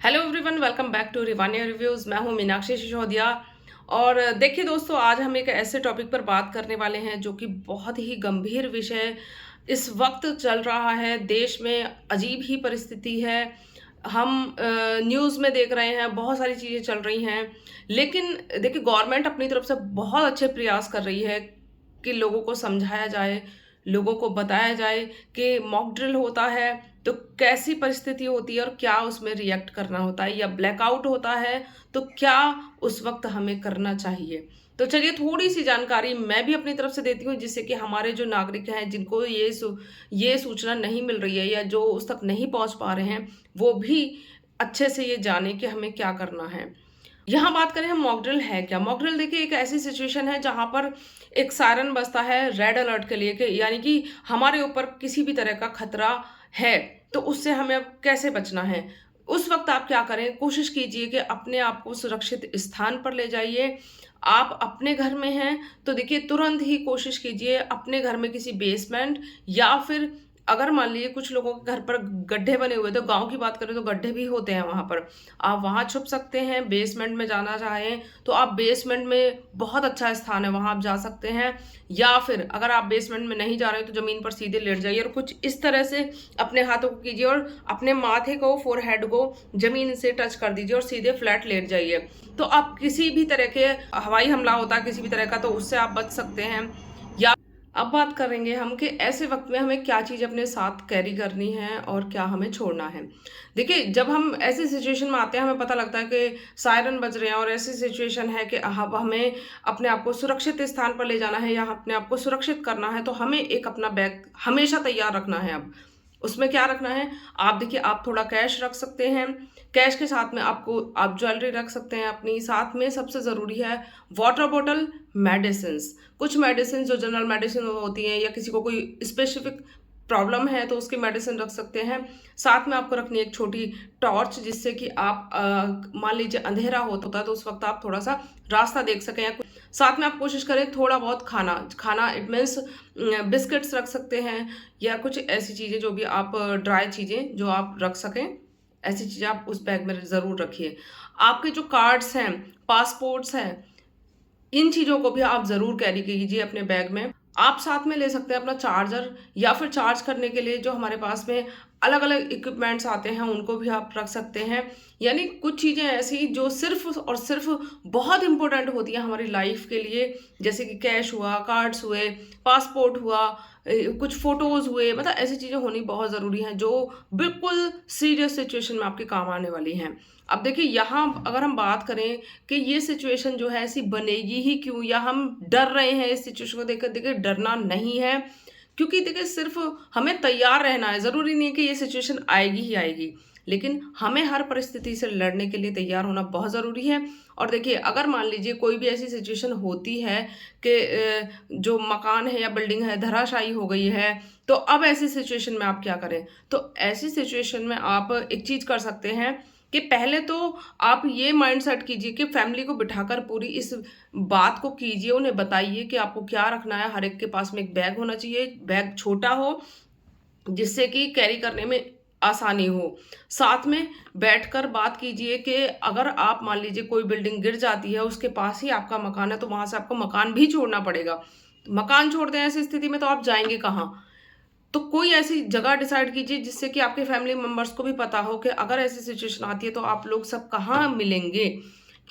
Hello everyone, welcome back to रिवानिया reviews. मैं हूं मीनाक्षी सिसोदिया। और देखिए दोस्तों, आज हम एक ऐसे टॉपिक पर बात करने वाले हैं जो कि बहुत ही गंभीर विषय इस वक्त चल रहा है। देश में अजीब ही परिस्थिति है। हम न्यूज़ में देख रहे हैं, बहुत सारी चीज़ें चल रही हैं। लेकिन देखिए, गवर्नमेंट अपनी तरफ से बहुत अच्छे प्रयास कर रही है कि लोगों को समझाया जाए, लोगों को बताया जाए कि मॉक ड्रिल होता है तो कैसी परिस्थिति होती है और क्या उसमें रिएक्ट करना होता है, या ब्लैकआउट होता है तो क्या उस वक्त हमें करना चाहिए। तो चलिए, थोड़ी सी जानकारी मैं भी अपनी तरफ से देती हूँ, जिससे कि हमारे जो नागरिक हैं, जिनको ये सूचना नहीं मिल रही है या जो उस तक नहीं पहुँच पा रहे हैं, वो भी अच्छे से ये जाने कि हमें क्या करना है। यहाँ बात करें हम, मॉक ड्रिल है क्या? मॉक ड्रिल देखिए एक ऐसी सिचुएशन है जहाँ पर एक सायरन बजता है रेड अलर्ट के लिए, कि यानी कि हमारे ऊपर किसी भी तरह का खतरा है, तो उससे हमें अब कैसे बचना है। उस वक्त आप क्या करें, कोशिश कीजिए कि अपने आप को सुरक्षित स्थान पर ले जाइए। आप अपने घर में हैं तो देखिए, तुरंत ही कोशिश कीजिए अपने घर में किसी बेसमेंट, या फिर अगर मान लीजिए कुछ लोगों के घर पर गड्ढे बने हुए, तो गांव की बात करें तो गड्ढे भी होते हैं वहां पर, आप वहां छुप सकते हैं। बेसमेंट में जाना चाहें तो आप बेसमेंट में, बहुत अच्छा स्थान है, वहां आप जा सकते हैं। या फिर अगर आप बेसमेंट में नहीं जा रहे हो तो जमीन पर सीधे लेट जाइए और कुछ इस तरह से अपने हाथों को कीजिए और अपने माथे को, फोरहेड को जमीन से टच कर दीजिए और सीधे फ्लैट लेट जाइए। तो आप किसी भी तरह के हवाई हमला होता है किसी भी तरह का, तो उससे आप बच सकते हैं। या अब बात करेंगे हम कि ऐसे वक्त में हमें क्या चीज़ अपने साथ कैरी करनी है और क्या हमें छोड़ना है। देखिए, जब हम ऐसी सिचुएशन में आते हैं, हमें पता लगता है कि सायरन बज रहे हैं और ऐसी सिचुएशन है कि अब हमें अपने आप को सुरक्षित स्थान पर ले जाना है या अपने आप को सुरक्षित करना है, तो हमें एक अपना बैग हमेशा तैयार रखना है। अब उसमें क्या रखना है, आप देखिए, आप थोड़ा कैश रख सकते हैं। कैश के साथ में आप ज्वेलरी रख सकते हैं अपनी। साथ में सबसे ज़रूरी है वाटर बॉटल, मेडिसिन्स। कुछ मेडिसिन जो जनरल मेडिसिन होती हैं, या किसी को कोई स्पेसिफिक प्रॉब्लम है तो उसकी मेडिसिन रख सकते हैं। साथ में आपको रखनी है एक छोटी टॉर्च, जिससे कि आप मान लीजिए अंधेरा होता है तो उस वक्त आप थोड़ा सा रास्ता देख सकें। या साथ में आप कोशिश करें थोड़ा बहुत खाना खाना, इट मीन्स बिस्किट्स रख सकते हैं, या कुछ ऐसी चीज़ें जो भी आप, ड्राई चीज़ें जो आप रख सकें, ऐसी चीज़ें आप उस बैग में ज़रूर रखिए। आपके जो कार्ड्स हैं, पासपोर्ट्स हैं, इन चीज़ों को भी आप ज़रूर कैरी कीजिए अपने बैग में। आप साथ में ले सकते हैं अपना चार्जर, या फिर चार्ज करने के लिए जो हमारे पास में अलग-अलग इक्विपमेंट्स आते हैं, उनको भी आप रख सकते हैं। यानी कुछ चीज़ें ऐसी जो सिर्फ़ और सिर्फ़ बहुत इम्पोर्टेंट होती हैं हमारी लाइफ़ के लिए, जैसे कि कैश हुआ, कार्ड्स हुए, पासपोर्ट हुआ, कुछ फ़ोटोज़ हुए, मतलब ऐसी चीज़ें होनी बहुत ज़रूरी हैं जो बिल्कुल सीरियस सिचुएशन में आपके काम आने वाली हैं। अब देखिए, यहाँ अगर हम बात करें कि ये सिचुएशन जो है ऐसी बनेगी ही क्यों, या हम डर रहे हैं इस सिचुएशन को देखकर, देखिए डरना नहीं है। क्योंकि देखिए, सिर्फ हमें तैयार रहना है। ज़रूरी नहीं है कि ये सिचुएशन आएगी ही आएगी, लेकिन हमें हर परिस्थिति से लड़ने के लिए तैयार होना बहुत ज़रूरी है। और देखिए, अगर मान लीजिए कोई भी ऐसी सिचुएशन होती है कि जो मकान है या बिल्डिंग है धराशायी हो गई है, तो अब ऐसी सिचुएशन में आप क्या करें? तो ऐसी सिचुएशन में आप एक चीज़ कर सकते हैं कि पहले तो आप ये माइंडसेट कीजिए कि फैमिली को बिठाकर पूरी इस बात को कीजिए, उन्हें बताइए कि आपको क्या रखना है। हर एक के पास में एक बैग होना चाहिए, बैग छोटा हो जिससे कि कैरी करने में आसानी हो। साथ में बैठकर बात कीजिए कि अगर आप मान लीजिए कोई बिल्डिंग गिर जाती है, उसके पास ही आपका मकान है, तो वहाँ से आपको मकान भी छोड़ना पड़ेगा। मकान छोड़ दें ऐसी स्थिति में, तो आप जाएँगे कहाँ? तो कोई ऐसी जगह डिसाइड कीजिए जिससे कि आपके फैमिली मेंबर्स को भी पता हो कि अगर ऐसी सिचुएशन आती है तो आप लोग सब कहाँ मिलेंगे।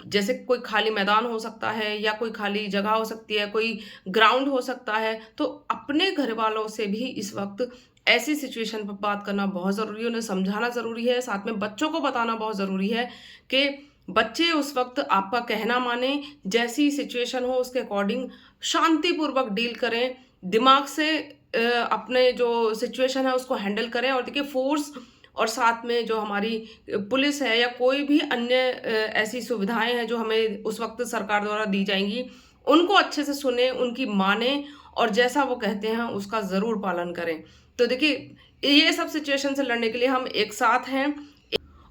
जैसे कोई खाली मैदान हो सकता है, या कोई खाली जगह हो सकती है, कोई ग्राउंड हो सकता है। तो अपने घर वालों से भी इस वक्त ऐसी सिचुएशन पर बात करना बहुत ज़रूरी है, उन्हें समझाना ज़रूरी है। साथ में बच्चों को बताना बहुत ज़रूरी है कि बच्चे उस वक्त आपका कहना माने, जैसी सिचुएशन हो उसके अकॉर्डिंग शांतिपूर्वक डील करें, दिमाग से अपने जो सिचुएशन है उसको हैंडल करें। और देखिए, फोर्स और साथ में जो हमारी पुलिस है या कोई भी अन्य ऐसी सुविधाएं हैं जो हमें उस वक्त सरकार द्वारा दी जाएंगी, उनको अच्छे से सुने, उनकी माने, और जैसा वो कहते हैं उसका ज़रूर पालन करें। तो देखिए, ये सब सिचुएशन से लड़ने के लिए हम एक साथ हैं।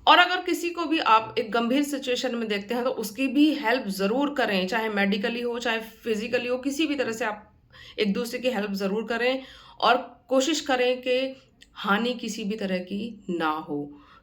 और अगर किसी को भी आप एक गंभीर सिचुएशन में देखते हैं तो उसकी भी हेल्प ज़रूर करें, चाहे मेडिकली हो, चाहे फिजिकली हो, किसी भी तरह से आप एक दूसरे की हेल्प ज़रूर करें और कोशिश करें कि हानि किसी भी तरह की ना हो।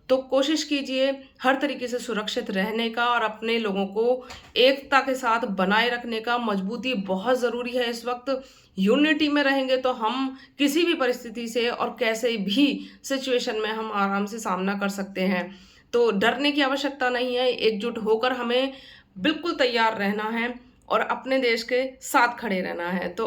तो कोशिश कीजिए हर तरीके से सुरक्षित रहने का और अपने लोगों को एकता के साथ बनाए रखने का। मजबूती बहुत ज़रूरी है इस वक़्त। यूनिटी में रहेंगे तो हम किसी भी परिस्थिति से और कैसे भी सिचुएशन में हम आराम से सामना कर सकते हैं। तो डरने की आवश्यकता नहीं है, एकजुट होकर हमें बिल्कुल तैयार रहना है और अपने देश के साथ खड़े रहना है। तो